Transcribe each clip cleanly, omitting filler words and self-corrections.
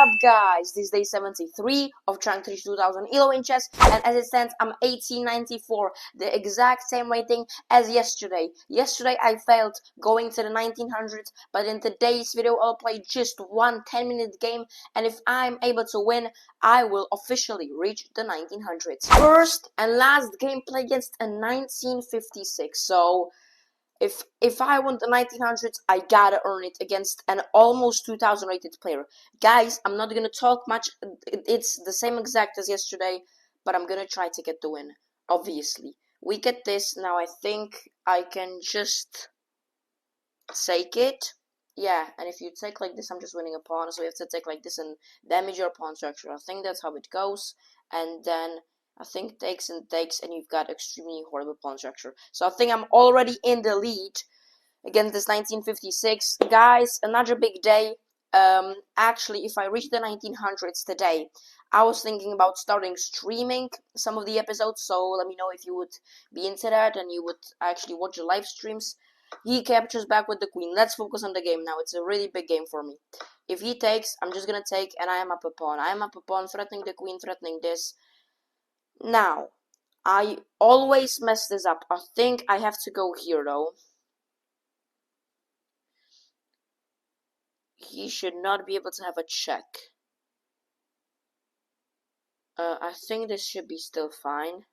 up, guys? This is day 73 of trying to reach 2000 elo in chess, and as it stands, I'm 1894, the exact same rating as yesterday. Yesterday I failed going to the 1900s, but in today's video I'll play just one 10-minute game, and if I'm able to win, I will officially reach the 1900s. First and last gameplay against a 1956, so if I want the 1900s, I gotta earn it against an almost 2000 rated player. Guys, I'm not gonna talk much. It's the same exact as yesterday, but I'm gonna try to get the win, obviously. We get this. Now I think I can just take it. Yeah, and if you take like this, I'm just winning a pawn, so you have to take like this and damage your pawn structure. I think that's how it goes, and then I think takes, and you've got extremely horrible pawn structure. So I think I'm already in the lead against this 1956. Guys, another big day. Actually, if I reach the 1900s today, I was thinking about starting streaming some of the episodes, so let me know if you would be into that and you would actually watch the live streams. He captures back with the queen. Let's focus on the game now. It's a really big game for me. If he takes, I'm just gonna take, and I am up a pawn. I am up a pawn, threatening the queen, threatening this. Now, I always mess this up. I think I have to go here, though. He should not be able to have a check. I think this should be still fine.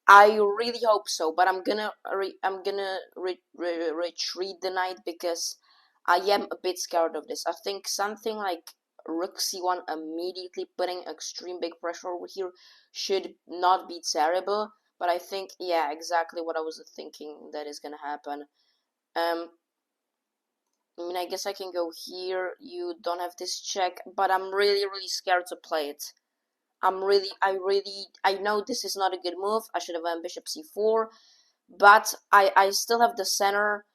I really hope so, but I'm gonna retreat the knight because I am a bit scared of this. I think something like Rook C1 immediately putting extreme big pressure over here should not be terrible, but I think, yeah, exactly what I was thinking that is gonna happen. I mean, I guess I can go here. You don't have this check, but I'm really scared to play it. I know this is not a good move. I should have won bishop c4, but I still have the center.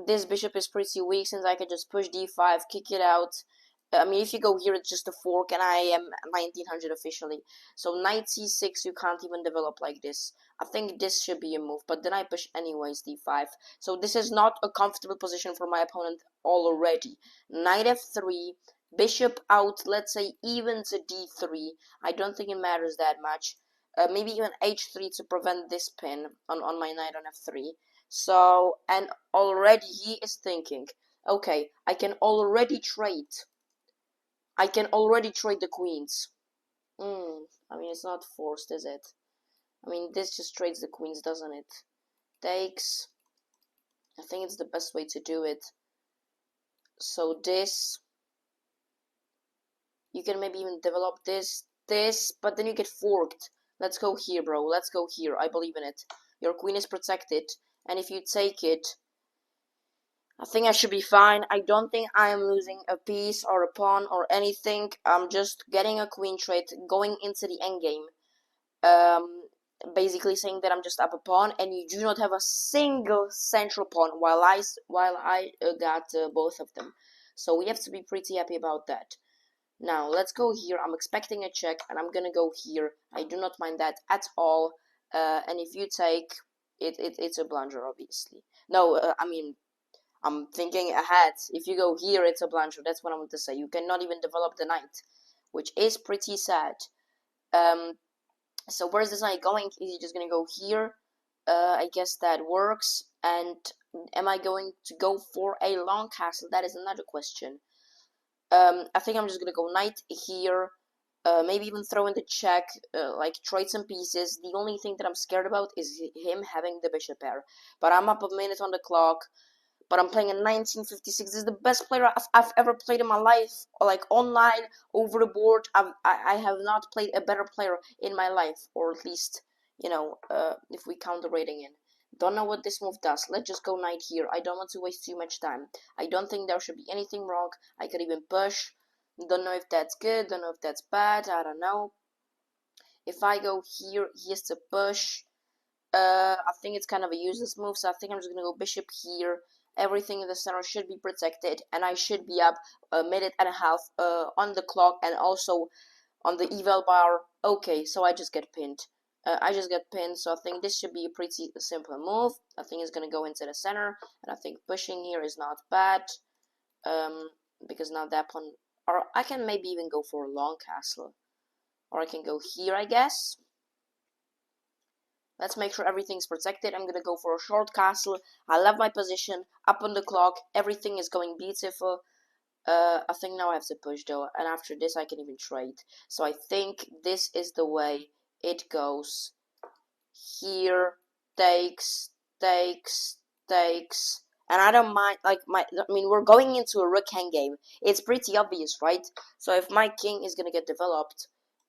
This bishop is pretty weak since I can just push d5, kick it out. I mean, if you go here, it's just a fork, and I am 1900 officially. So knight c6, you can't even develop like this. I think this should be a move, but then I push anyways, d5. So this is not a comfortable position for my opponent already. Knight f3, bishop out, let's say even to d3. I don't think it matters that much. Maybe even h3 to prevent this pin on my knight on f3. So, and already he is thinking, okay, I can already trade the queens. I mean, it's not forced, is it? I mean, this just trades the queens, doesn't it? Takes. I think it's the best way to do it. So this, you can maybe even develop this, but then you get forked. Let's go here, bro. Let's go here. I believe in it. Your queen is protected, and if you take it, I think I should be fine. I don't think I am losing a piece or a pawn or anything. I'm just getting a queen trade, going into the endgame. Basically saying that I'm just up a pawn, and you do not have a single central pawn, while I got both of them. So we have to be pretty happy about that. Now let's go here. I'm expecting a check, and I'm gonna go here. I do not mind that at all. And if you take it, it's a blunder, obviously. No, I mean, I'm thinking ahead. If you go here, it's a blunder. That's what I want to say. You cannot even develop the knight, which is pretty sad. So where's this knight going? Is he just gonna go here? I guess that works. And am I going to go for a long castle? That is another question. I think I'm just gonna go knight here. Maybe even throw in the check, like trade some pieces. The only thing that I'm scared about is him having the bishop pair. But I'm up a minute on the clock. But I'm playing in 1956. This is the best player I've ever played in my life, like online, over the board. I have not played a better player in my life, or at least, you know, if we count the rating in. Don't know what this move does. Let's just go knight here. I don't want to waste too much time. I don't think there should be anything wrong. I could even push. Don't know if that's good. Don't know if that's bad. I don't know. If I go here, he has to push. I think it's kind of a useless move, so I think I'm just gonna go bishop here. Everything in the center should be protected, and I should be up a minute and a half on the clock, and also on the eval bar. Okay, so I just get pinned. So I think this should be a pretty simple move. I think it's gonna go into the center, and I think pushing here is not bad. because now that pawn, or I can maybe even go for a long castle, or I can go here, I guess. Let's make sure everything's protected. I'm gonna go for a short castle. I love my position, up on the clock, everything is going beautiful. I think now I have to push though, and after this I can even trade. So I think this is the way it goes. Here, takes, takes, takes, and I don't mind, like, I mean, we're going into a rook hang game. It's pretty obvious, right? So if my king is gonna get developed,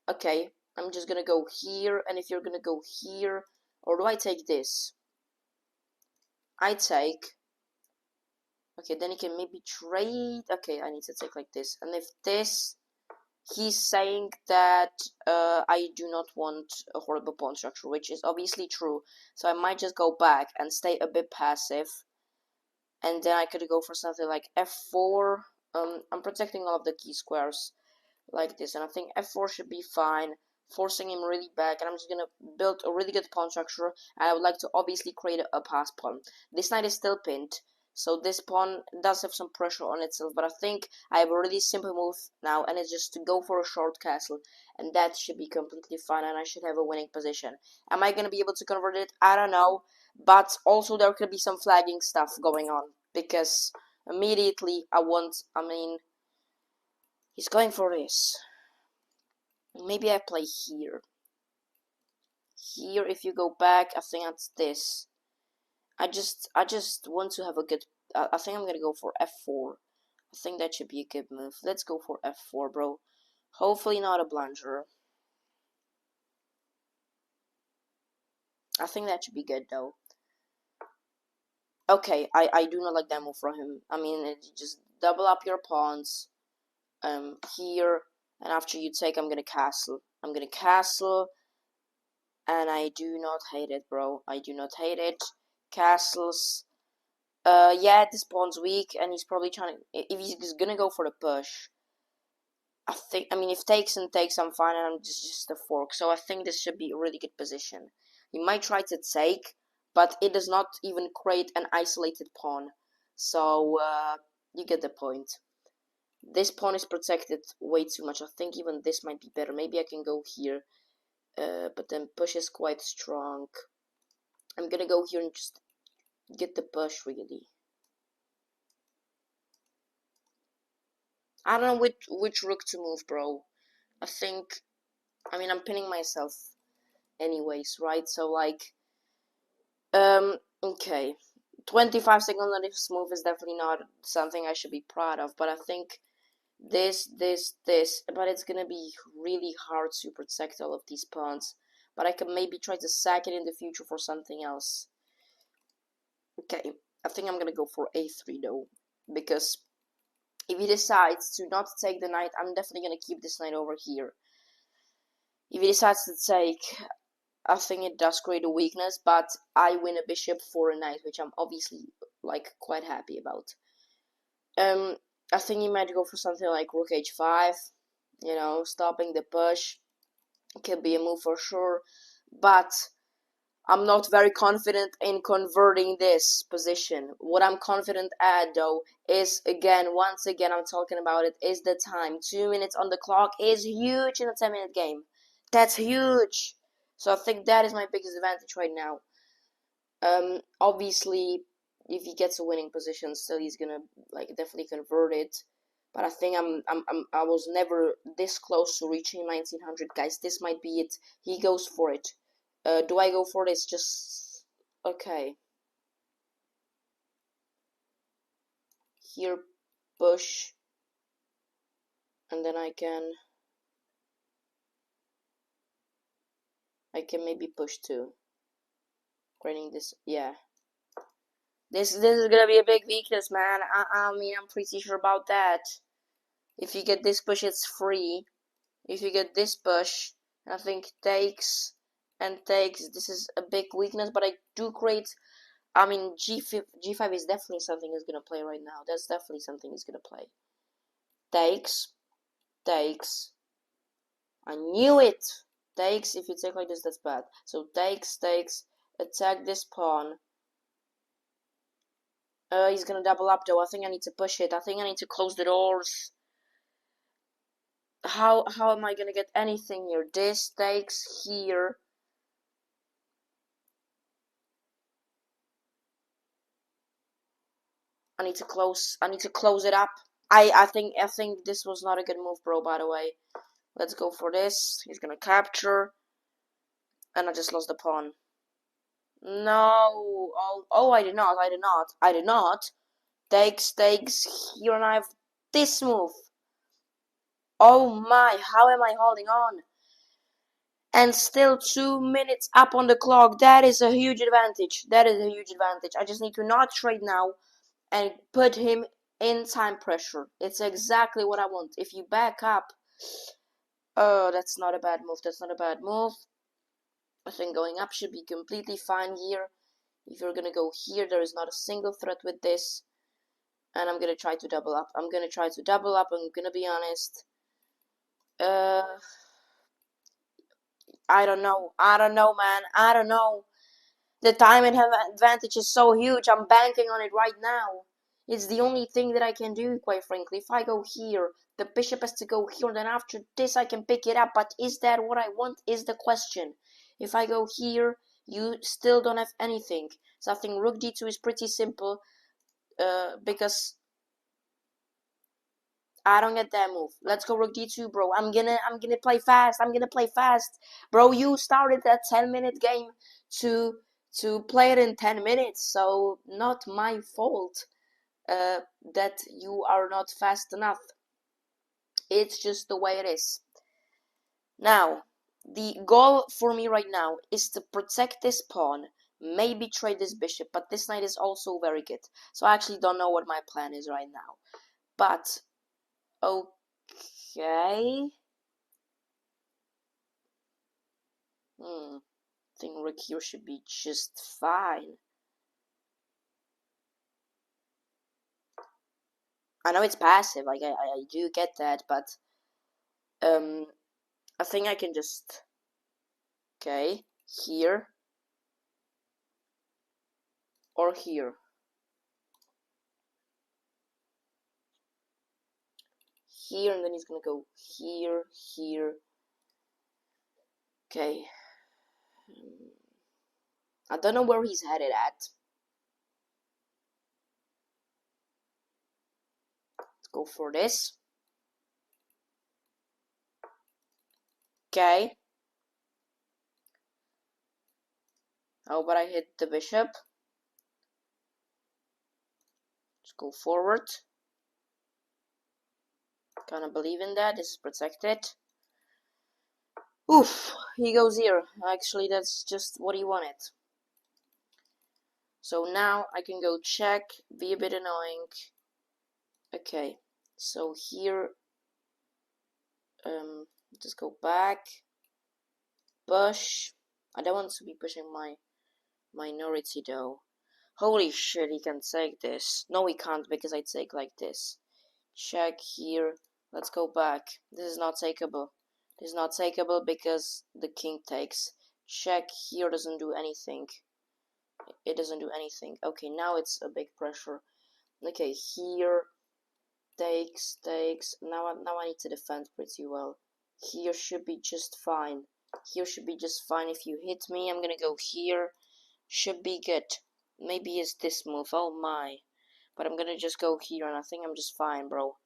okay, I'm just gonna go here, and if you're gonna go here, or do I take this? I take. Okay, then he can maybe trade. Okay, I need to take like this. And if this, he's saying that I do not want a horrible pawn structure, which is obviously true. So I might just go back and stay a bit passive. And then I could go for something like f4. I'm protecting all of the key squares like this. And I think f4 should be fine, forcing him really back. And I'm just going to build a really good pawn structure. And I would like to obviously create a pass pawn. This knight is still pinned. So this pawn does have some pressure on itself, but I think I have a really simple move now, and it's just to go for a short castle, and that should be completely fine, and I should have a winning position. Am I going to be able to convert it? I don't know, but also there could be some flagging stuff going on, because immediately he's going for this. Maybe I play here. Here, if you go back, I think that's this. I just want to have a good. I think I'm gonna go for f4. I think that should be a good move. Let's go for f4, bro. Hopefully not a blunder. I think that should be good though. Okay, I do not like that move from him. I mean, just double up your pawns. Here, and after you take, I'm gonna castle. I'm gonna castle, and I do not hate it, bro. I do not hate it. Castles. Yeah, this pawn's weak, and he's probably trying to. If he's gonna go for the push, I mean, if takes and takes, I'm fine, and I'm just a fork. So I think this should be a really good position. He might try to take, but it does not even create an isolated pawn. So you get the point. This pawn is protected way too much. I think even this might be better. Maybe I can go here, but then push is quite strong. I'm gonna go here and just get the push, really. I don't know which rook to move, bro. I mean, I'm pinning myself anyways, right? So, like, okay. 25 seconds on this move is definitely not something I should be proud of, but I think this, but it's gonna be really hard to protect all of these pawns. But I can maybe try to sack it in the future for something else. Okay, I think I'm gonna go for a3 though, because if he decides to not take the knight, I'm definitely gonna keep this knight over here. If he decides to take, I think it does create a weakness, but I win a bishop for a knight, which I'm obviously, like, quite happy about. I think he might go for something like rook h5, you know, stopping the push. Could be a move for sure, but I'm not very confident in converting this position. What I'm confident at, though, is, once again, I'm talking about it, is the time. 2 minutes on the clock is huge in a 10-minute game. That's huge. So I think that is my biggest advantage right now. Obviously, if he gets a winning position, still he's gonna, like, definitely convert it. But I think I was never this close to reaching 1900, guys. This might be it. He goes for it. Do I go for this? Just okay. Here, push, and then I can maybe push too. Creating this, yeah. This is gonna be a big weakness, man. I mean, I'm pretty sure about that. If you get this push, it's free. If you get this push, I think takes and takes. This is a big weakness, but I do create. I mean, G5 is definitely something he's gonna play right now. That's definitely something he's gonna play. Takes, takes. I knew it. Takes. If you take like this, that's bad. So takes, takes. Attack this pawn. He's gonna double up though. I think I need to push it. I think I need to close the doors. How am I gonna get anything here? This takes here. I need to close it up. I think this was not a good move, bro, by the way. Let's go for this. He's gonna capture. And I just lost the pawn. No. Oh, I did not. I did not. Takes here, and I have this move. Oh my, how am I holding on? And still 2 minutes up on the clock. That is a huge advantage. I just need to not trade now and put him in time pressure. It's exactly what I want. If you back up, oh, that's not a bad move. I think going up should be completely fine here. If you're gonna go here, there is not a single threat with this. And I'm gonna try to double up. I'm gonna be honest. I don't know, man. I don't know. The time advantage is so huge. I'm banking on it right now. It's the only thing that I can do, quite frankly. If I go here, the bishop has to go here, and then after this I can pick it up. But is that what I want, is the question. If I go here, you still don't have anything. So I think rook d2 is pretty simple, because I don't get that move. Let's go rook d2, bro. I'm gonna play fast. Bro, you started that 10-minute game to play it in 10 minutes, so not my fault that you are not fast enough. It's just the way it is. Now, the goal for me right now is to protect this pawn, maybe trade this bishop, but this knight is also very good. So I actually don't know what my plan is right now. But, okay. I think rook here should be just fine. I know it's passive, like I do get that, but I think I can just, okay, here or here. Here, and then he's gonna go here, here. Okay. I don't know where he's headed at. Let's go for this. Okay. Oh, but I hit the bishop. Let's go forward. Kinda believe in that. This is protected. Oof, he goes here. Actually, that's just what he wanted. So now I can go check, be a bit annoying. Okay, so here, just go back, push. I don't want to be pushing my minority though. Holy shit, he can take this. No, he can't, because I take like this. Check here. Let's go back. This is not takeable. This is not takeable because the king takes. Check here doesn't do anything. It doesn't do anything. Okay, now it's a big pressure. Okay, here takes. Now I need to defend pretty well. Here should be just fine. If you hit me, I'm gonna go here. Should be good. Maybe it's this move. Oh my. But I'm gonna just go here, and I think I'm just fine, bro.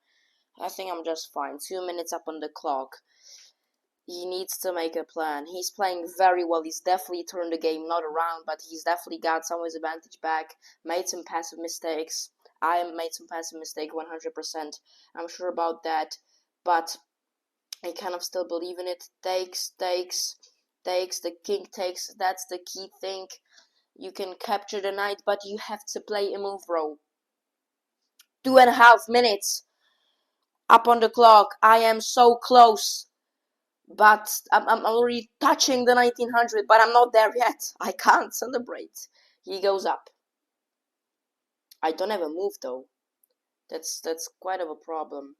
I think I'm just fine. 2 minutes up on the clock. He needs to make a plan. He's playing very well. He's definitely turned the game not around, but he's definitely got some of his advantage back. Made some passive mistakes. I made some passive mistake 100%. I'm sure about that. But I kind of still believe in it. Takes. The king takes. That's the key thing. You can capture the knight, but you have to play a move, bro. 2.5 minutes up on the clock. I am so close. But I'm already touching the 1900, but I'm not there yet. I can't celebrate. He goes up. I don't have a move though. That's quite of a problem.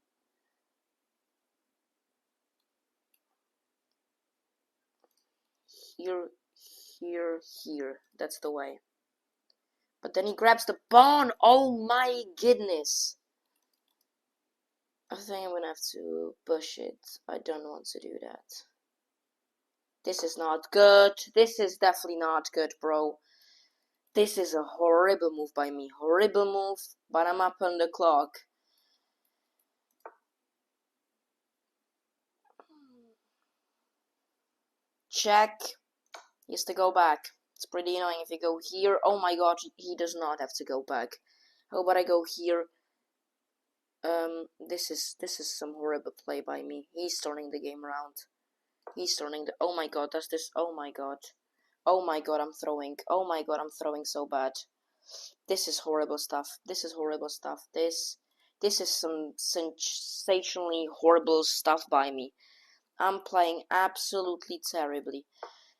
Here. That's the way. But then he grabs the pawn. Oh my goodness. I think I'm gonna have to push it. I don't want to do that. This is not good. This is definitely not good, bro. This is a horrible move by me. Horrible move, but I'm up on the clock. Check. He has to go back. It's pretty annoying if you go here. Oh my god, he does not have to go back. How about I go here? This is some horrible play by me. He's turning the game around. He's turning the. Oh my god, does this? Oh my god. Oh my god, I'm throwing. Oh my god, I'm throwing so bad. This is horrible stuff. This is horrible stuff. This is some sensationally horrible stuff by me. I'm playing absolutely terribly.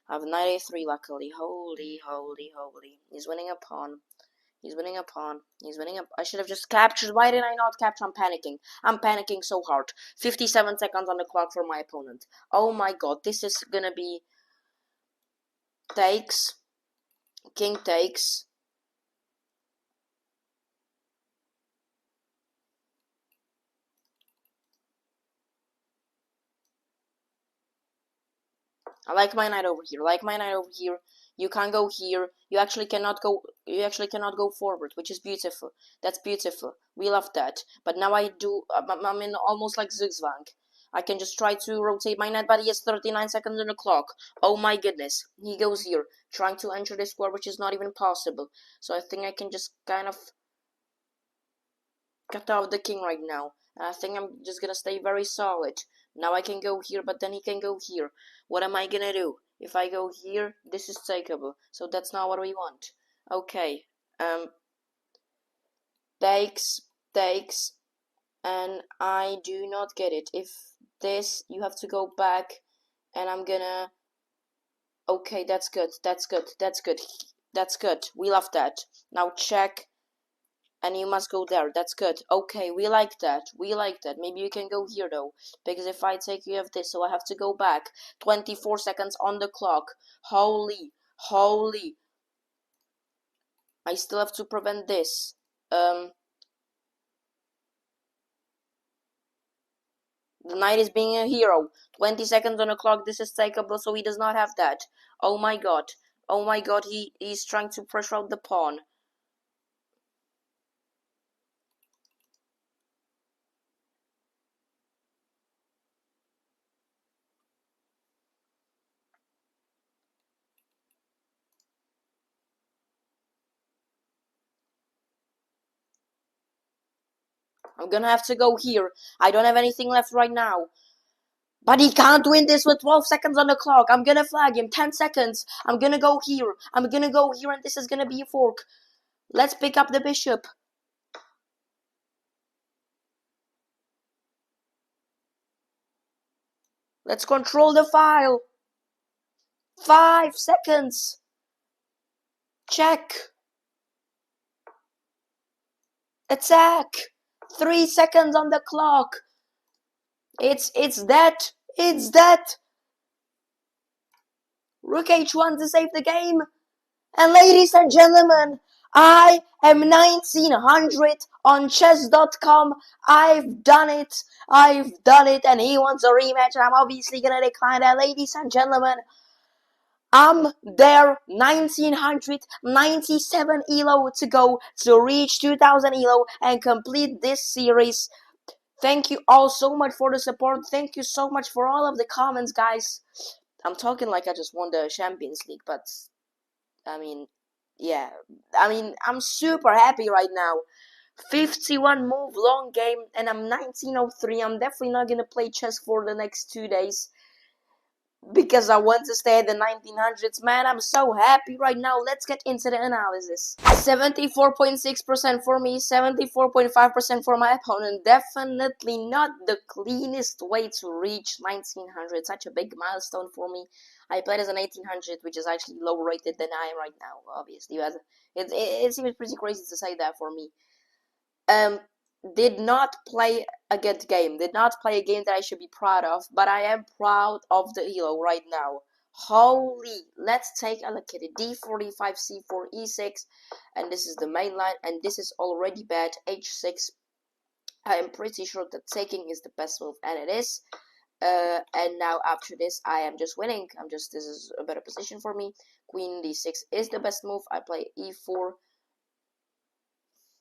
I have 93 luckily. Holy, holy, holy. He's winning a pawn. He's winning a pawn. He's winning a... I should have just captured. Why did I not capture? I'm panicking. I'm panicking so hard. 57 seconds on the clock for my opponent. Oh my god. This is gonna be... Takes. King takes. I like my knight over here. Like my knight over here. You can't go here. You actually cannot go. You actually cannot go forward, which is beautiful. That's beautiful. We love that. But now I do. I'm in almost like zigzag. I can just try to rotate my knight, but he has 39 seconds on the clock. Oh my goodness. He goes here, trying to enter the square, which is not even possible. So I think I can just kind of cut off the king right now. And I think I'm just gonna stay very solid. Now I can go here, but then he can go here. What am I gonna do? If I go here, this is takeable. So that's not what we want. Okay. Takes, and I do not get it. If this, you have to go back, and I'm gonna... Okay, that's good, that's good, that's good, that's good. We love that. Now check. And you must go there. That's good. Okay, we like that. We like that. Maybe you can go here, though. Because if I take, you have this. So I have to go back. 24 seconds on the clock. Holy. Holy. I still have to prevent this. The knight is being a hero. 20 seconds on the clock. This is takeable, so he does not have that. Oh my god. Oh my god, he's trying to pressure out the pawn. I'm gonna have to go here. I don't have anything left right now. But he can't win this with 12 seconds on the clock. I'm gonna flag him. 10 seconds. I'm gonna go here. I'm gonna go here, and this is gonna be a fork. Let's pick up the bishop. Let's control the file. 5 seconds. Check. Attack. 3 seconds on the clock. It's that. It's that. Rook h1 to save the game. And ladies and gentlemen, I am 1900 on chess.com. I've done it. I've done it. And he wants a rematch. And I'm obviously going to decline that. Ladies and gentlemen, I'm there. 1997 elo to go to reach 2000 elo and complete this series. Thank you all so much for the support. Thank you so much for all of the comments, guys. I'm talking like I just won the Champions League, but I mean, yeah. I mean, I'm super happy right now. 51 move long game, and I'm 1903. I'm definitely not gonna play chess for the next 2 days because I want to stay at the 1900s. Man, I'm so happy right now. Let's get into the analysis. 74.6% for me, 74.5% for my opponent. Definitely not the cleanest way to reach 1900. Such a big milestone for me. I played as an 1800, which is actually lower rated than I am right now, obviously. It seems pretty crazy to say that for me. Did not play a good game. Did not play a game that I should be proud of, but I am proud of the elo right now. Holy, let's take a look at it. D4, D5, C4, E6, and this is the main line, and this is already bad. H6, I am pretty sure that taking is the best move, and it is. And now after this, I am just winning. This is a better position for me. Queen D6 is the best move. I play E4.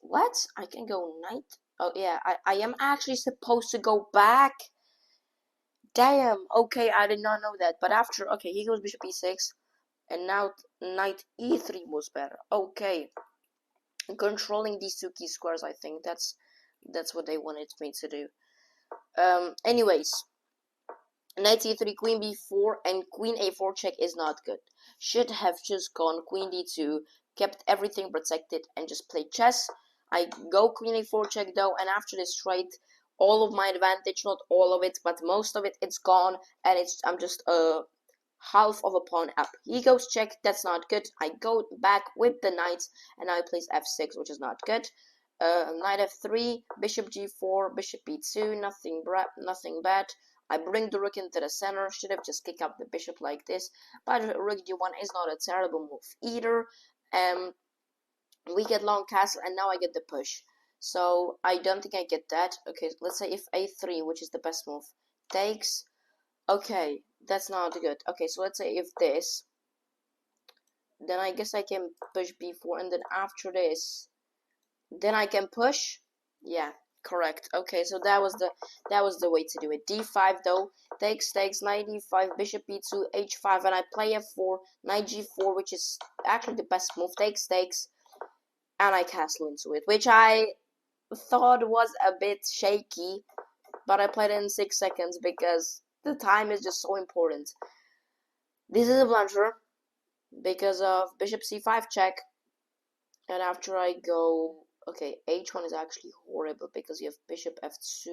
What? I can go knight? Oh yeah, I am actually supposed to go back. Damn, okay, I did not know that. But after, okay, he goes bishop e6, and now knight e3 was better. Okay, controlling these two key squares, I think that's what they wanted me to do. Anyways, knight e3, queen b4, and queen a4 check is not good. Should have just gone queen d2, kept everything protected, and just played chess. I go queen a4 check though, and after this straight, all of my advantage, not all of it, but most of it, it's gone, and I'm just half of a pawn up. He goes check, that's not good. I go back with the knight, and I place f6, which is not good. Knight f3, bishop g4, bishop b2, nothing bad. I bring the rook into the center, should have just kicked up the bishop like this, but rook d1 is not a terrible move either. We get long castle, and now I get the push. So I don't think I get that. Okay, let's say if a3, which is the best move, takes. Okay, that's not good. Okay, so let's say if this, then I guess I can push b4, and then after this, then I can push. Yeah, correct. Okay, so that was the way to do it. d5 though, takes, knight e5, bishop b2, h5, and I play f4, knight g4, which is actually the best move. Takes, and I castle into it, which I thought was a bit shaky, but I played it in 6 seconds because the time is just so important. This is a blunder because of bishop c5 check, and after I go, okay, h1 is actually horrible because you have bishop f2,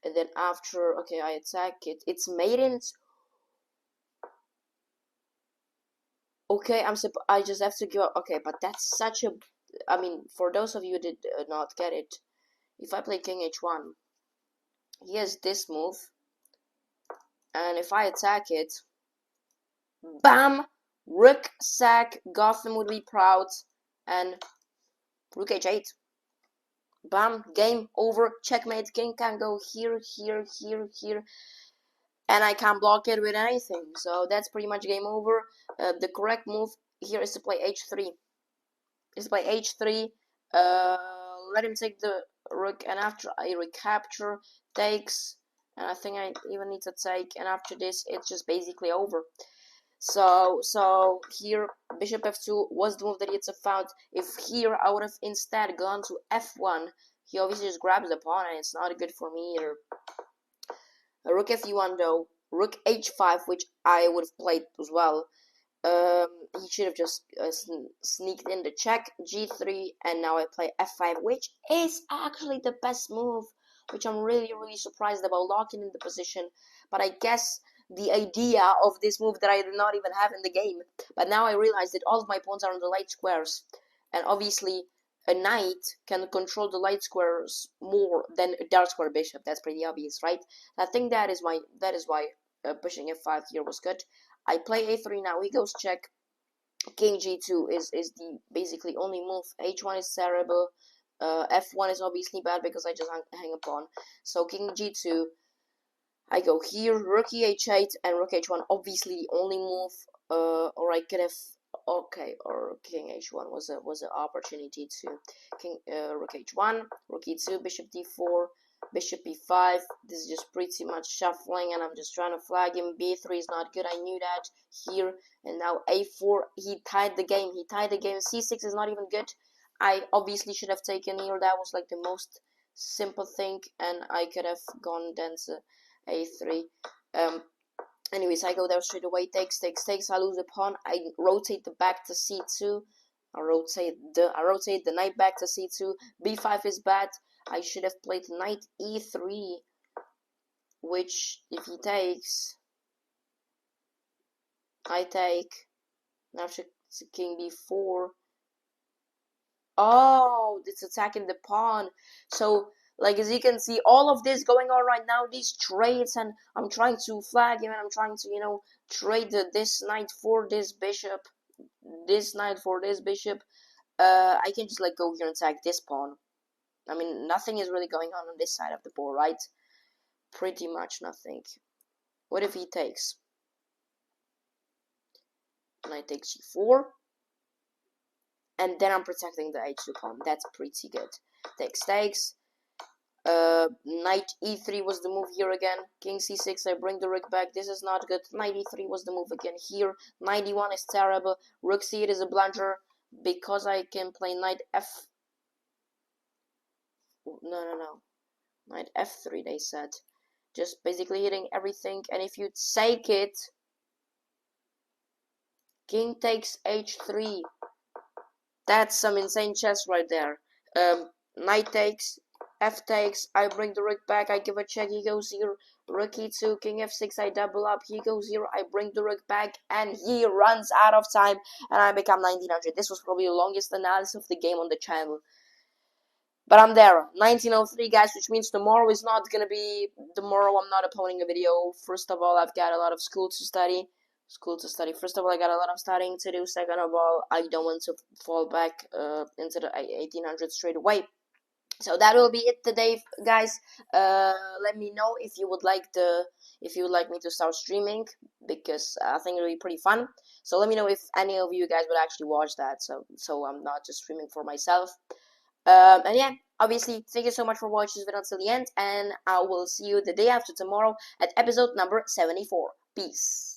and then after, okay, I attack it. It's maidens. Okay, I just have to go. Okay, but that's such a. I mean, for those of you who did not get it, if I play king h1, he has this move, and if I attack it, bam, rook sack, Gotham would be proud, and rook h8. Bam, game over, checkmate, king can go here, and I can't block it with anything, so that's pretty much game over. The correct move here is to play h3. Let him take the rook, and after I recapture, takes, and I think I even need to take, and after this, it's just basically over. So here, bishop f2 was the move that he had found. If here, I would have instead gone to f1, he obviously just grabs the pawn, and it's not good for me either. Rook f1 though, rook h5, which I would have played as well. He should have just sneaked in the check, g3, and now I play f5, which is actually the best move, which I'm really surprised about, locking in the position. But I guess the idea of this move that I did not even have in the game. But now I realize that all of my pawns are on the light squares, and obviously a knight can control the light squares more than a dark square bishop. That's pretty obvious, right? I think that is why pushing f5 here was good. I play a3 now. He goes check. King g2 is the basically only move. h1 is terrible. F1 is obviously bad because I just hang a pawn. So king g2. I go here, rook h8, and rook h1. Obviously the only move. Or I could have. Okay, or king h1 was an opportunity to rook h1, rook e2, bishop d4. Bishop b5. This is just pretty much shuffling, and I'm just trying to flag him. b3 is not good. I knew that here. And now a4. He tied the game. c6 is not even good. I obviously should have taken here. That was like the most simple thing, and I could have gone then to a3. Anyways, I go there straight away. Takes. I lose the pawn. I rotate the back to c2. I rotate the knight back to c2. b5 is bad. I should have played knight e3, which if he takes, I take. Now king b4. Oh, it's attacking the pawn. So Like, as you can see, all of this going on right now, these trades, and I'm trying to flag him, and I'm trying to, trade this knight for this bishop, this knight for this bishop. I can just, like, go here and attack this pawn. I mean, nothing is really going on this side of the board, right? Pretty much nothing. What if he takes? Knight takes g4. And then I'm protecting the h2 pawn. That's pretty good. Takes. Knight e3 was the move here again. King c6, I bring the rook back. This is not good. Knight e3 was the move again here. Knight e1 is terrible. Rook c8 is a blunder because I can play knight f. No. Knight f3, they said. Just basically hitting everything. And if you take it, king takes h3. That's some insane chess right there. Knight takes, f takes, I bring the rook back, I give a check, he goes here, rook e2, king f6, I double up, he goes here, I bring the rook back, and he runs out of time, and I become 1900. This was probably the longest analysis of the game on the channel. But I'm there, 1903, guys, which means tomorrow is not gonna be, tomorrow I'm not uploading a video. First of all, I've got a lot of school to study. First of all, I got a lot of studying to do. Second of all, I don't want to fall back into the 1800s straight away. So that will be it today, guys. Let me know if you would like me to start streaming, because I think it'll be pretty fun. So let me know if any of you guys would actually watch that. So I'm not just streaming for myself. And yeah, obviously, thank you so much for watching this video until the end, and I will see you the day after tomorrow at episode number 74. Peace.